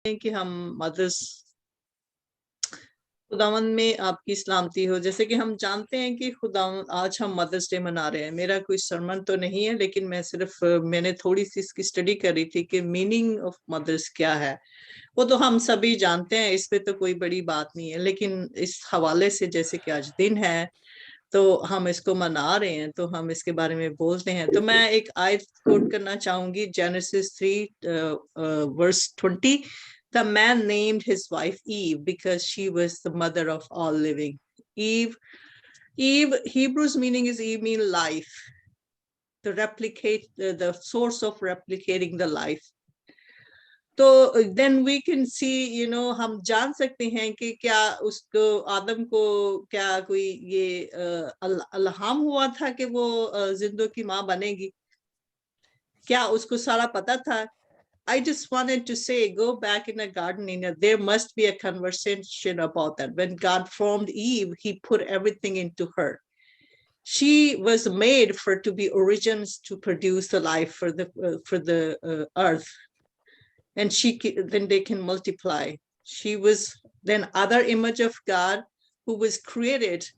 कि हम मदर्स खुदावन में आपकी सलामती हो। जैसे कि हम जानते हैं कि खुदावन आज हम मदर्स डे मना रहे हैं। मेरा कोई सरमन तो नहीं है, लेकिन मैंने थोड़ी सी इसकी स्टडी करी थी कि मीनिंग ऑफ मदर्स क्या है। वो तो हम सभी जानते हैं, इस पे तो कोई बड़ी बात नहीं है, लेकिन इस हवाले से जैसे कि आज दिन है तो हम इसको मना रहे हैं, तो हम इसके बारे में बोलते हैं। तो मैं एक आयत कोट करना चाहूंगी, genesis 3 verse 20. The man named his wife Eve because she was the mother of all living. Eve, Hebrew's meaning is Eve mean life, to replicate the source of replicating the life. तो then we can see हम जान सकते हैं कि क्या उसको आदम को क्या कोई ये अल्हाम हुआ था कि वो जिंदों की माँ बनेगी? क्या उसको सारा पता था? I just wanted to say, go back in the garden, there must be a conversation about that. When God formed Eve, he put everything into her. She was made to be origins to produce the life for the earth. And then they can multiply. She was then other image of God who was created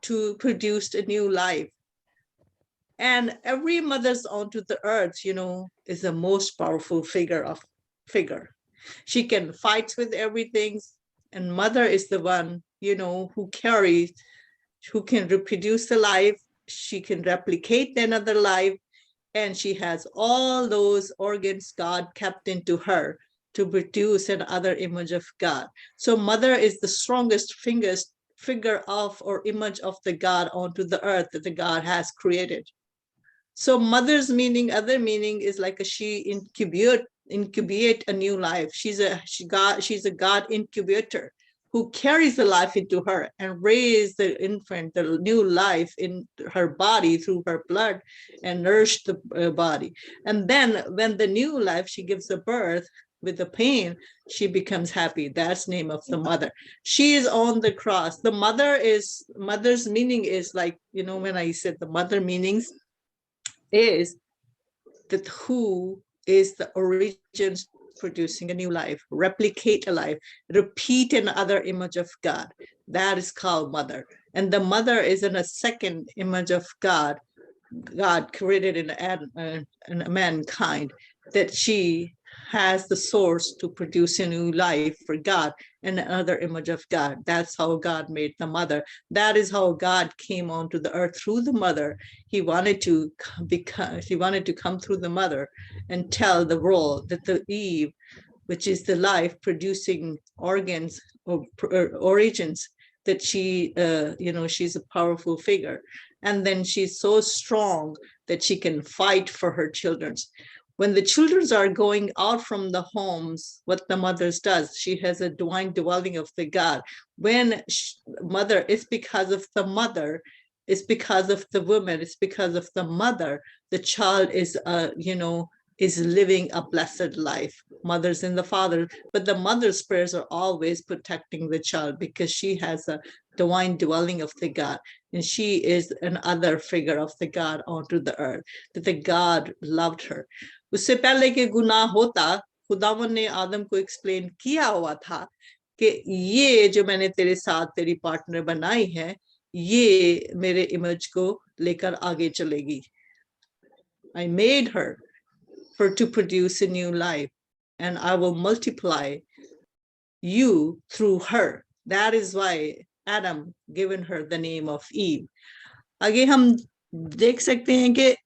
to produce a new life. And every mother's onto the earth, is the most powerful figure. She can fight with everything, and mother is the one, who carries, who can reproduce the life. She can replicate another life, and she has all those organs God kept into her to produce another image of God. So mother is the strongest figure of or image of the God onto the earth that the God has created. So mother's other meaning is like she incubate a new life. She's a God incubator who carries the life into her and raise the infant, the new life in her body through her blood and nourish the body. And then when the new life she gives a birth with the pain, she becomes happy. That's name of the mother. She is on the cross. The mother's meaning is like, when I said the mother meanings is that who is the origin producing a new life, replicate a life, repeat another image of God. That is called mother. And the mother is in a second image of God created in mankind, that she has the source to produce a new life for God and another image of God. That's how God made the mother. That is how God came onto the earth through the mother. He wanted to come through the mother and tell the world that the Eve, which is the life producing organs or origins, that she's a powerful figure. And then she's so strong that she can fight for her children. When the children are going out from the homes, what the mother does, she has a divine dwelling of the God. When mother, it's because of the mother, it's because of the woman, it's because of the mother, the child is living a blessed life. Mothers and the father, but the mother's prayers are always protecting the child because she has a divine dwelling of the God, and she is another figure of the God onto the earth, that the God loved her. उससे पहले के गुनाह होता, खुदावन ने आदम को explain किया हुआ था कि ये जो मैंने तेरे साथ तेरी पार्टनर बनाई है, ये मेरे इमेज को लेकर आगे चलेगी. I made her to produce a new life, and I will multiply you through her. That is why Adam given her the name of Eve. आगे हम देख सकते हैं कि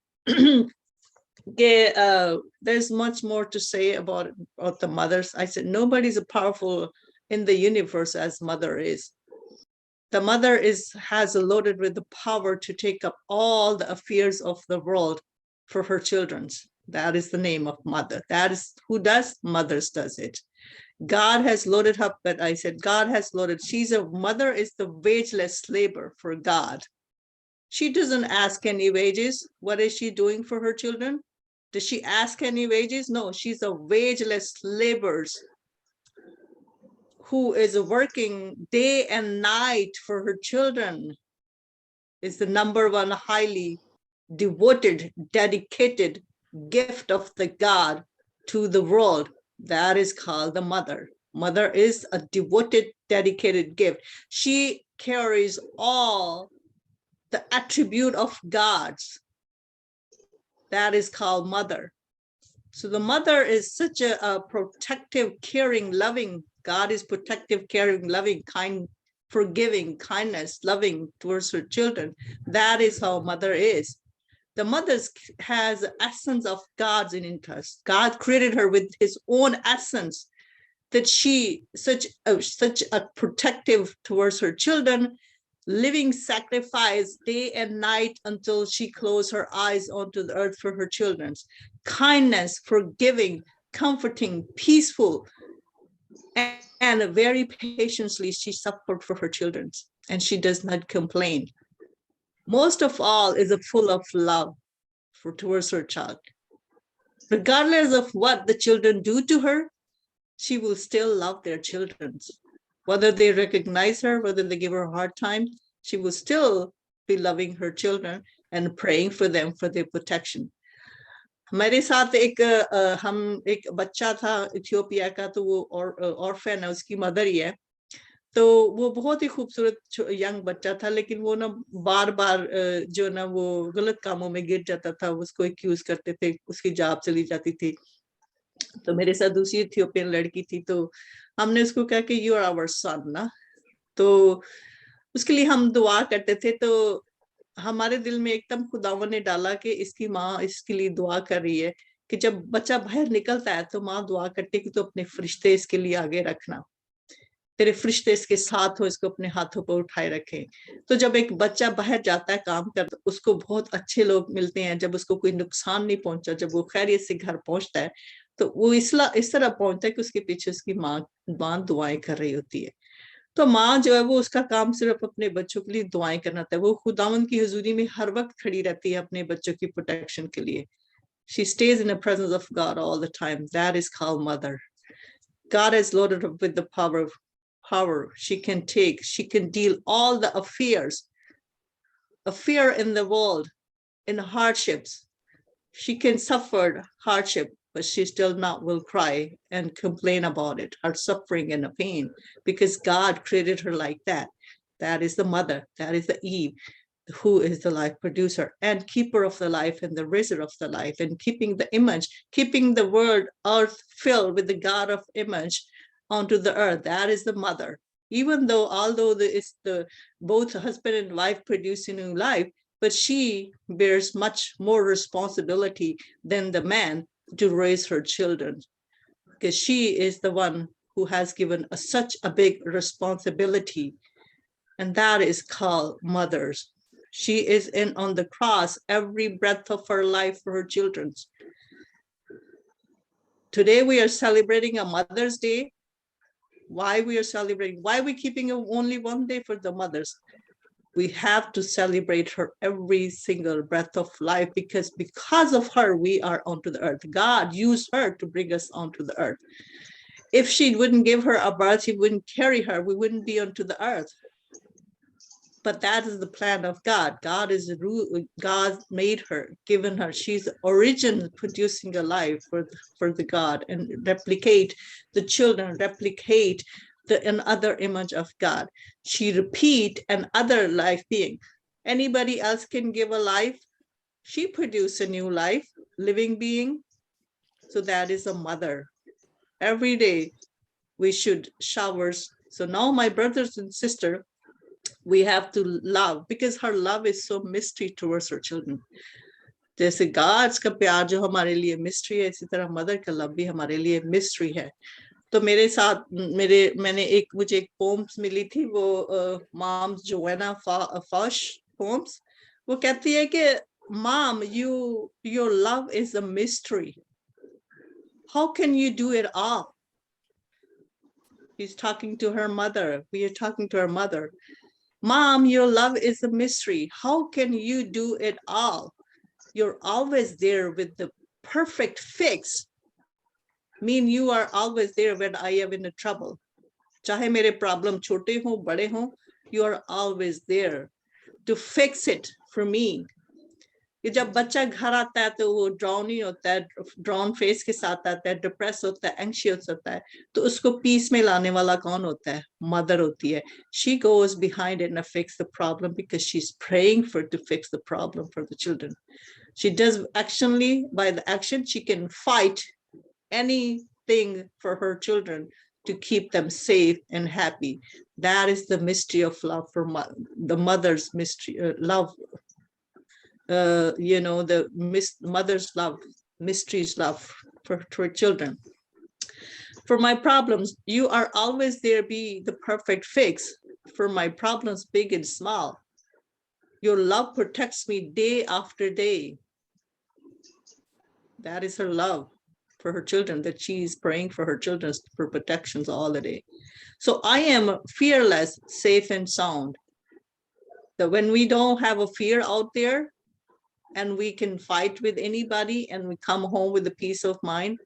there's much more to say about the mothers. I said nobody's as powerful in the universe as mother is. The mother has loaded with the power to take up all the affairs of the world for her children. That is the name of mother. That is who does. Mothers does it. God has loaded up, but I said God has loaded. Mother is the wageless labor for God. She doesn't ask any wages. What is she doing for her children? Does she ask any wages? No, she's a wageless laborer who is working day and night for her children. Is the number one highly devoted, dedicated gift of the God to the world. That is called the mother. Mother is a devoted, dedicated gift. She carries all the attribute of God's. That is called mother. So the mother is such a protective, caring, loving. God is protective, caring, loving, kind, forgiving, kindness, loving towards her children. That is how mother is. The mother has the essence of God's in interest. God created her with his own essence, that she such a protective towards her children, living sacrifice day and night until she closed her eyes onto the earth for her children. Kindness, forgiving, comforting, peaceful, and very patiently she suffered for her children, and she does not complain. Most of all is full of love towards her child. Regardless of what the children do to her, she will still love their children. Whether they recognize her, whether they give her a hard time, she will still be loving her children and praying for them for their protection. मेरे साथ एक बच्चा था Ethiopia का, तो वो orphan है, उसकी मदर ही है, तो वो बहुत ही खूबसूरत यंग बच्चा था, लेकिन वो ना बार बार जो ना वो गलत कामों में गिर जाता था, उसको एक्यूज करते थे, उसकी जाब चली जाती थी। तो मेरे साथ दूसरी इथियोपियन लड़की थी, तो हमने उसको कहा कि यू आर आवर सन ना, तो उसके लिए हम दुआ करते थे। तो हमारे दिल में एकदम खुदावन ने डाला कि इसकी माँ इसके लिए दुआ कर रही है कि जब बच्चा बाहर निकलता है तो माँ दुआ करती है कि तो अपने फरिश्ते इसके लिए आगे रखना, तेरे फरिश्ते इसके साथ हो, इसको अपने हाथों पर उठाए रखें। तो जब एक बच्चा बाहर जाता है काम कर, उसको बहुत अच्छे लोग मिलते हैं, जब उसको कोई नुकसान नहीं पहुंचा, जब वो खैरियत से घर पहुंचता है, तो वो इस तरह पहुंचता है कि उसके पीछे उसकी माँ दुआएं कर रही होती है। तो माँ जो है वो उसका काम सिर्फ अपने बच्चों के लिए दुआएं करना था। वो खुदावंद की हुजूरी में हर वक्त खड़ी रहती है अपने बच्चों की प्रोटेक्शन के लिए। She stays in the presence of God all the time. That is called mother. God has loaded her with the power she can take. She can deal all the affairs in the world, in hardships. She can suffer hardship, but she still not will cry and complain about it, her suffering and the pain, because God created her like that. That is the mother. That is the Eve, who is the life producer and keeper of the life and the raiser of the life, and keeping the image, keeping the world earth filled with the God of image onto the earth. That is the mother. Even though, although it's the both husband and wife producing new life, but she bears much more responsibility than the man to raise her children, because she is the one who has given such a big responsibility, and that is called mothers. She is in on the cross every breath of her life for her children. Today we are celebrating a Mother's Day. Why we are celebrating? Why are we keeping only one day for the mothers? We have to celebrate her every single breath of life, because of her we are onto the earth. God used her to bring us onto the earth. If she wouldn't give her a birth, he wouldn't carry her, we wouldn't be onto the earth. But that is the plan of God. God made her, given her. She's the origin producing a life for the God, and replicate the children, replicate another image of God. She repeat another life being. Anybody else can give a life. She produced a new life, living being. So that is a mother. Every day we should showers. So now my brothers and sisters, we have to love, because her love is so mystery towards her children. जैसे God's का प्यार जो हमारे लिए mystery है, इसी तरह mother का love भी हमारे लिए mystery है। तो मेरे साथ मुझे एक poems मिली थी, वो mom Joanna Fosh poems, वो कहती है कि mom, your love is a mystery. How can you do it all? He's talking to her mother. We are talking to her mother. Mom, your love is a mystery. How can you do it all? You're always there with the perfect fix. Mean you are always there when I am in a trouble. Chahe mere problem chote ho, bade ho, you are always there to fix it for me. कि जब बच्चा घर आता है तो वो drown ही होता है, ड्राउन फेस के साथ आता है, डिप्रेस होता है, एंशियस होता है, तो उसको पीस में लाने वाला कौन होता है? मदर होती है. She goes behind it and fix the problem because she's praying for to fix the problem for the children. She does actionally, by the action she can fight anything for her children to keep them safe and happy. That is the mystery of love for the mother's mystery, love. The mother's love, mysteries love for children. For my problems, you are always there, be the perfect fix. For my problems, big and small, your love protects me day after day. That is her love for her children, that she's praying for her children for protections all the day. So I am fearless, safe, and sound. That when we don't have a fear out there, and we can fight with anybody and we come home with a peace of mind,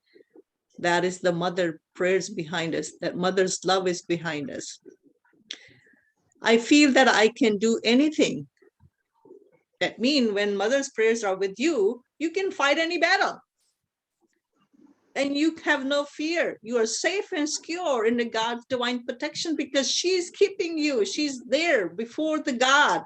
that is the mother prayers behind us, that mother's love is behind us. I feel that I can do anything. That means when mother's prayers are with you, you can fight any battle. And you have no fear. You are safe and secure in the God's divine protection because she's keeping you. She's there before the God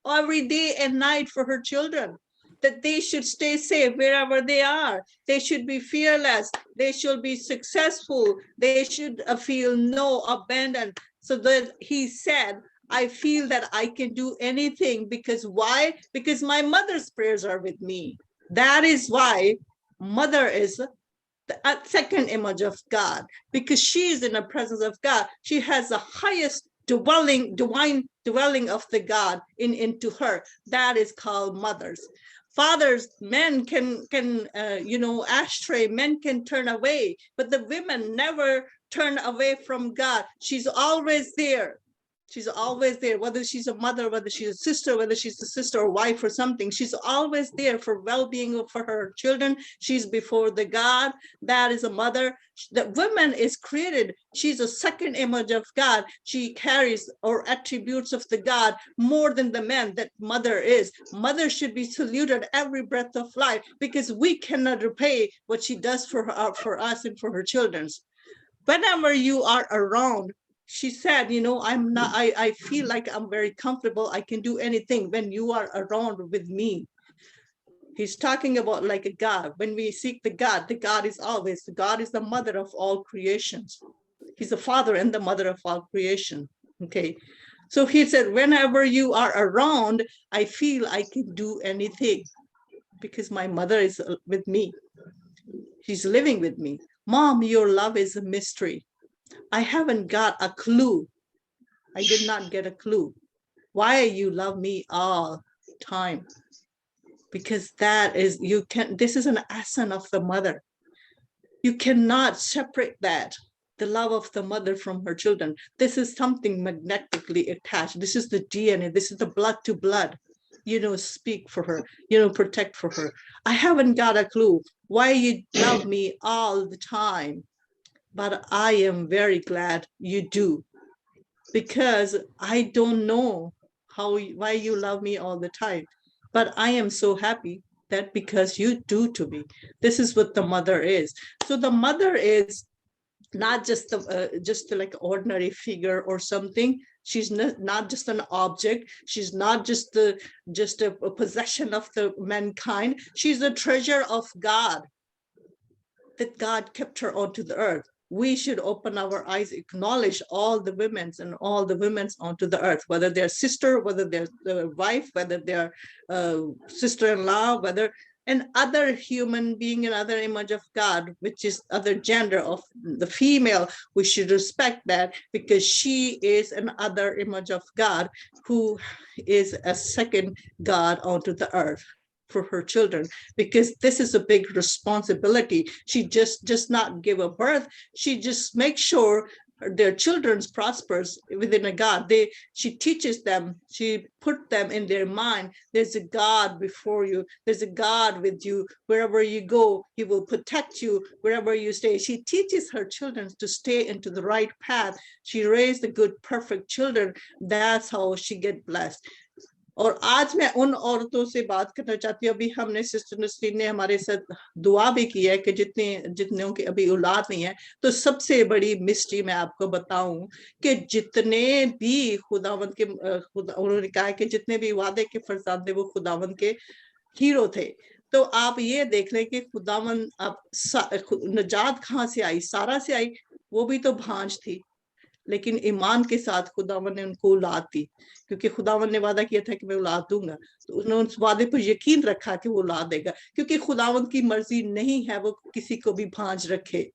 every day and night for her children, that they should stay safe wherever they are. They should be fearless. They should be successful. They should feel no abandon. So that he said, I feel that I can do anything because why? Because my mother's prayers are with me. That is why mother is the second image of God, because she is in the presence of God. She has the highest divine dwelling of the God into her. That is called mothers. Fathers, men can astray, men can turn away, but the women never turn away from God. She's always there. She's always there, whether she's a mother, whether she's a sister, whether she's a sister or wife or something. She's always there for well-being for her children. She's before the God. That is a mother. The woman is created. She's a second image of God. She carries or attributes of the God more than the man that mother is. Mother should be saluted every breath of life because we cannot repay what she does for us and for her children. Whenever you are around, she said, I feel like I'm very comfortable. I can do anything when you are around with me. He's talking about like a God. When we seek the God is always, God is the mother of all creations. He's the father and the mother of all creation. Okay. So he said, whenever you are around, I feel I can do anything because my mother is with me. She's living with me. Mom, your love is a mystery. I haven't got a clue. I did not get a clue. Why you love me all time? Because this is an essence of the mother. You cannot separate that, the love of the mother from her children. This is something magnetically attached. This is the DNA. This is the blood to blood. Speak for her, protect for her. I haven't got a clue why you love me all the time. But I am very glad you do, because I don't know why you love me all the time. But I am so happy that because you do to me. This is what the mother is. So the mother is not just like ordinary figure or something. She's not just an object. She's not just a possession of the mankind. She's a treasure of God, that God kept her onto the earth. We should open our eyes, acknowledge all the women's onto the earth, whether they're sister, whether they're the wife, whether they're sister-in-law, whether an other human being, another image of God, which is other gender of the female. We should respect that because she is an other image of God who is a second God onto the earth for her children, because this is a big responsibility. She just not give a birth. She just makes sure their children's prospers within a God. She teaches them, she put them in their mind, there's a God before you, there's a God with you. Wherever you go, he will protect you. Wherever you stay, she teaches her children to stay into the right path. She raised the good, perfect children. That's how she get blessed. और आज मैं उन औरतों से बात करना चाहती हूँ, अभी हमने सिस्टर नसरीन ने हमारे साथ दुआ भी की है कि जितनों की अभी औलाद नहीं है, तो सबसे बड़ी मिस्ट्री मैं आपको बताऊं कि जितने भी खुदावंद के उन्होंने कहा कि जितने भी वादे के फरजाद थे वो खुदावंद के हीरो थे। तो आप ये देख लें कि खुदावन अब नजात कहाँ से आई, सारा से आई, वो भी तो भांज थी, लेकिन ईमान के साथ खुदावन ने उनको औलाद दी, क्योंकि खुदावन ने वादा किया था कि मैं औलाद दूंगा, तो उन्होंने उस वादे पर यकीन रखा कि वो औलाद देगा, क्योंकि खुदावन की मर्जी नहीं है वो किसी को भी भांज रखे,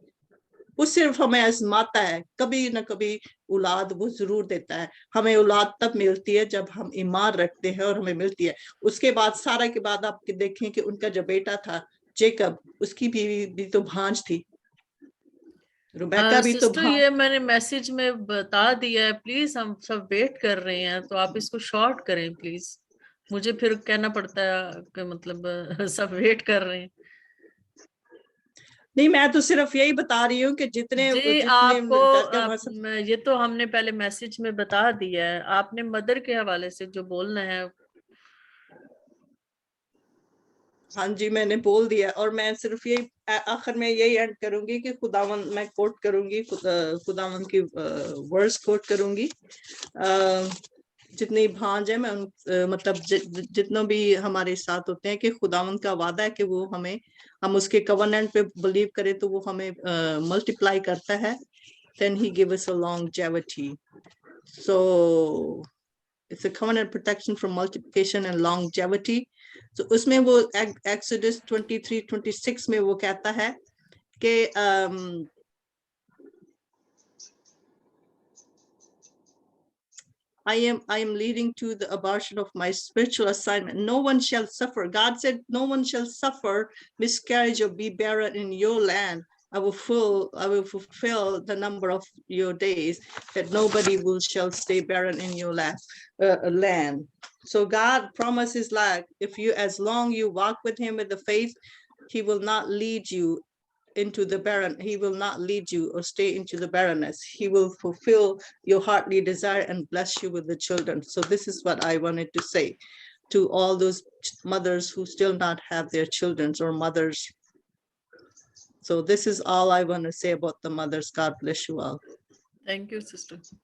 वो सिर्फ हमें आजमाता है, कभी ना कभी औलाद वो जरूर देता है। हमें औलाद तब मिलती है जब हम ईमान रखते हैं और हमें मिलती है। उसके बाद सारा के बाद आप देखें कि उनका जो बेटा था जेकब, उसकी बीवी भी तो भांज थी, रुबैका भी तो सिस्टर भांज। ये मैंने मैसेज में बता दिया है, प्लीज हम सब वेट कर रहे हैं, तो आप इसको शॉर्ट करें प्लीज। मुझे फिर कहना पड़ता है कि मतलब सब वेट कर रहे हैं। नहीं, मैं तो सिर्फ यही बता रही हूँ कि जितने जी जितने आपको जाकर वहां सब। ये तो हमने पहले मैसेज में बता दिया है, आपने मदर के हवाले से जो बोलना है। हाँ जी, मैंने बोल दिया, और मैं सिर्फ यही आखिर में यही एंड करूंगी कि खुदावन, मैं कोट करूंगी खुदावन की वर्ड्स कोट करूंगी। जितनी भांज है मैं मतलब जितनों भी हमारे साथ होते हैं कि खुदावन का वादा है कि वो हमें, हम उसके कवर्नेंट पे बिलीव करें तो वो हमें मल्टीप्लाई करता है, then he give us a longevity. So it's a covenant protection from multiplication and longevity. So उसमें वो Exodus 23-26 में वो कहता है कि I am leading to the abortion of my spiritual assignment. No one shall suffer. God said, no one shall suffer miscarriage or be barren in your land. I will fulfill the number of your days, that nobody will shall stay barren in your land. So God promises, like, if you, as long you walk with him with the faith, he will not lead you into the barren. He will not lead you or stay into the barrenness. He will fulfill your heartly desire and bless you with the children. So this is what I wanted to say to all those mothers who still not have their children, or mothers. So this is all I want to say about the mothers. God bless you all. Thank you sister.